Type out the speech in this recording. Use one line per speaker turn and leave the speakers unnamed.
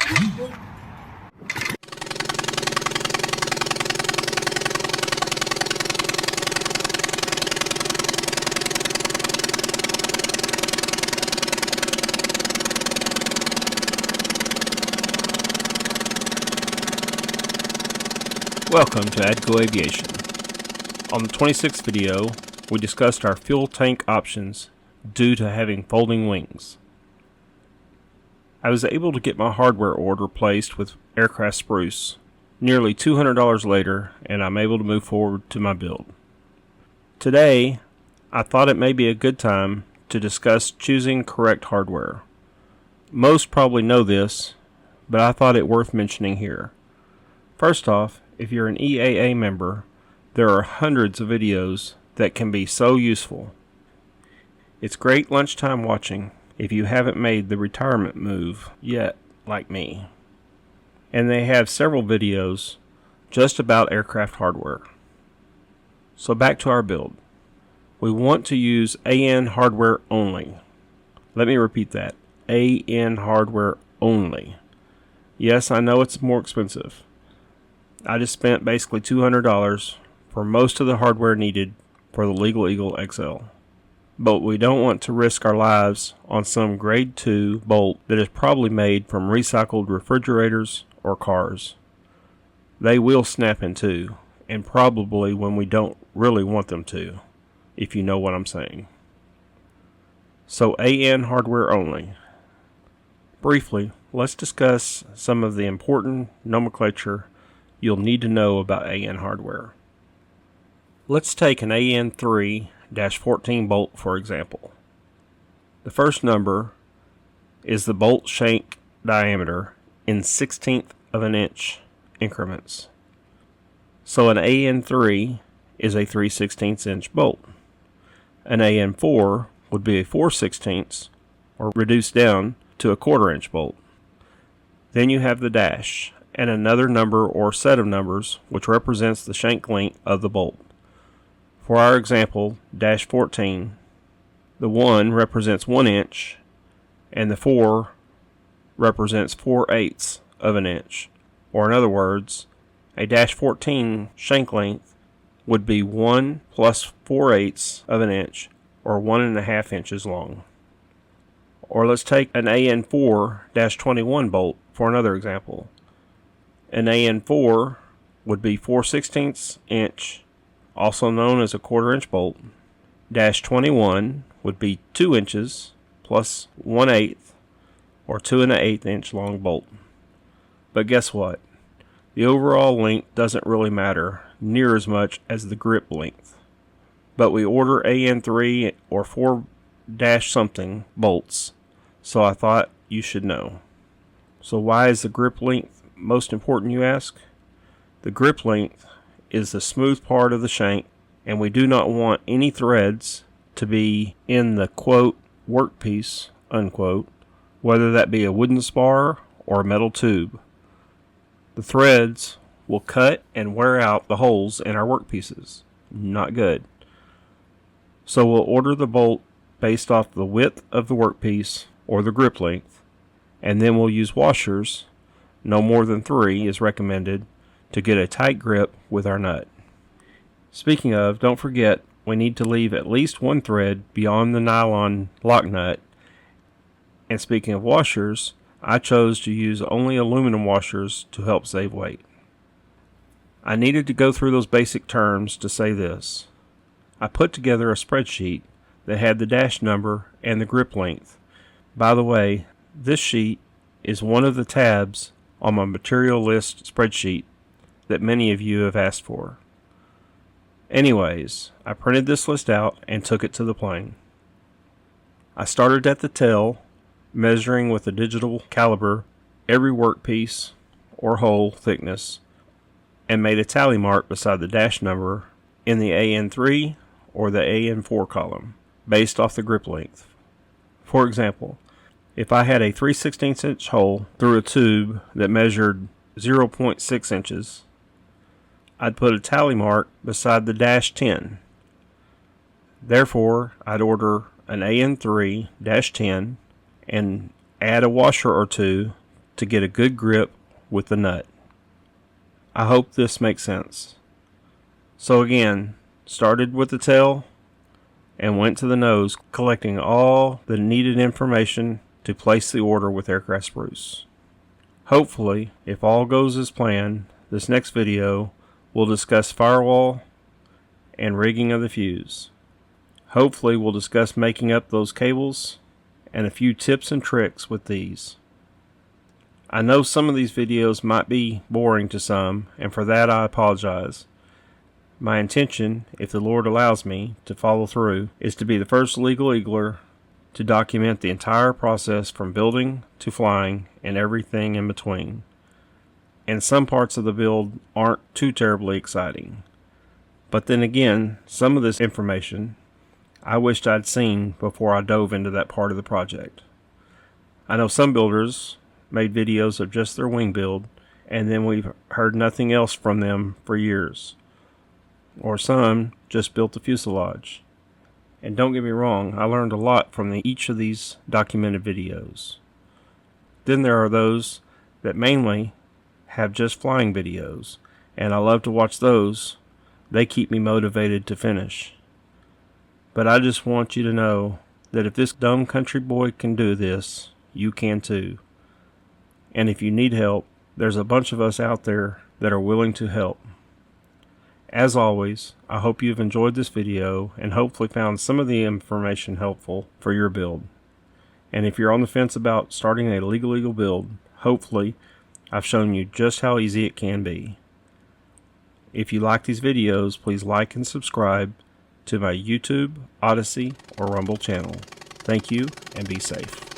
Welcome to ADCO Aviation. On the 26th video, we discussed our fuel tank options due to having folding wings. I was able to get my hardware order placed with Aircraft Spruce nearly $200 later, and I'm able to move forward to my build. Today, I thought it may be a good time to discuss choosing correct hardware. Most probably know this, but I thought it worth mentioning here. First off, if you're an EAA member, there are hundreds of videos that can be so useful. It's great lunchtime watching if you haven't made the retirement move yet, like me. And they have several videos just about aircraft hardware. So back to our build. We want to use AN hardware only. Let me repeat that. AN hardware only. Yes, I know it's more expensive. I just spent basically $200 for most of the hardware needed for the Legal Eagle XL. But we don't want to risk our lives on some grade 2 bolt that is probably made from recycled refrigerators or cars. They will snap in two, and probably when we don't really want them to, if you know what I'm saying. So AN hardware only. Briefly, let's discuss some of the important nomenclature you'll need to know about AN hardware. Let's take an AN3-14 bolt for example. The first number is the bolt shank diameter in 1/16 of an inch increments. So an AN3 is a 3/16 inch bolt. An AN4 would be a 4/16 or reduced down to a 1/4 inch bolt. Then you have the dash and another number or set of numbers which represents the shank length of the bolt. For our example, dash 14, the 1 represents 1 inch and the 4 represents 4/8 of an inch. Or in other words, a dash 14 shank length would be 1 plus 4/8 of an inch or 1.5 inches long. Or let's take an AN4-21 bolt for another example. An AN4 would be 4/16 inch, also known as a 1/4 inch bolt. Dash 21 would be 2 inches plus 1/8 or 2.1/8 inch long bolt. But guess what? The overall length doesn't really matter near as much as the grip length. But we order AN3 or 4 dash something bolts, so I thought you should know. So why is the grip length most important, you ask? The grip length is the smooth part of the shank, and we do not want any threads to be in the quote workpiece unquote, whether that be a wooden spar or a metal tube. The threads will cut and wear out the holes in our workpieces. Not good. So we'll order the bolt based off the width of the workpiece or the grip length, and then we'll use washers. No more than 3 is recommended to get a tight grip with our nut. Speaking of, don't forget we need to leave at least 1 thread beyond the nylon lock nut. And speaking of washers, I chose to use only aluminum washers to help save weight. I needed to go through those basic terms to say this. I put together a spreadsheet that had the dash number and the grip length. By the way, this sheet is one of the tabs on my material list spreadsheet that many of you have asked for. Anyways, I printed this list out and took it to the plane. I started at the tail, measuring with a digital caliper every workpiece or hole thickness, and made a tally mark beside the dash number in the AN3 or the AN4 column, based off the grip length. For example, if I had a 3/16 inch hole through a tube that measured 0.6 inches, I'd put a tally mark beside the dash 10. Therefore, I'd order an AN3-10 and add a washer or two to get a good grip with the nut. I hope this makes sense. So again, started with the tail and went to the nose, collecting all the needed information to place the order with Aircraft Spruce. Hopefully, if all goes as planned, this next video will discuss firewall and rigging of the fuse. Hopefully we'll discuss making up those cables and a few tips and tricks with these. I know some of these videos might be boring to some, and for that I apologize. My intention, if the Lord allows me to follow through, is to be the first Legal Eagler to document the entire process from building to flying and everything in between. And some parts of the build aren't too terribly exciting. But then again, some of this information I wished I'd seen before I dove into that part of the project. I know some builders made videos of just their wing build, and then we've heard nothing else from them for years. Or some just built the fuselage. And don't get me wrong, I learned a lot from each of these documented videos. Then there are those that mainly have just flying videos, and I love to watch those. They keep me motivated to finish. But I just want you to know that if this dumb country boy can do this, you can too. And if you need help, there's a bunch of us out there that are willing to help. As always, I hope you've enjoyed this video and hopefully found some of the information helpful for your build. And if you're on the fence about starting a Legal Eagle build, hopefully I've shown you just how easy it can be. If you like these videos, please like and subscribe to my YouTube, Odyssey, or Rumble channel. Thank you, and be safe.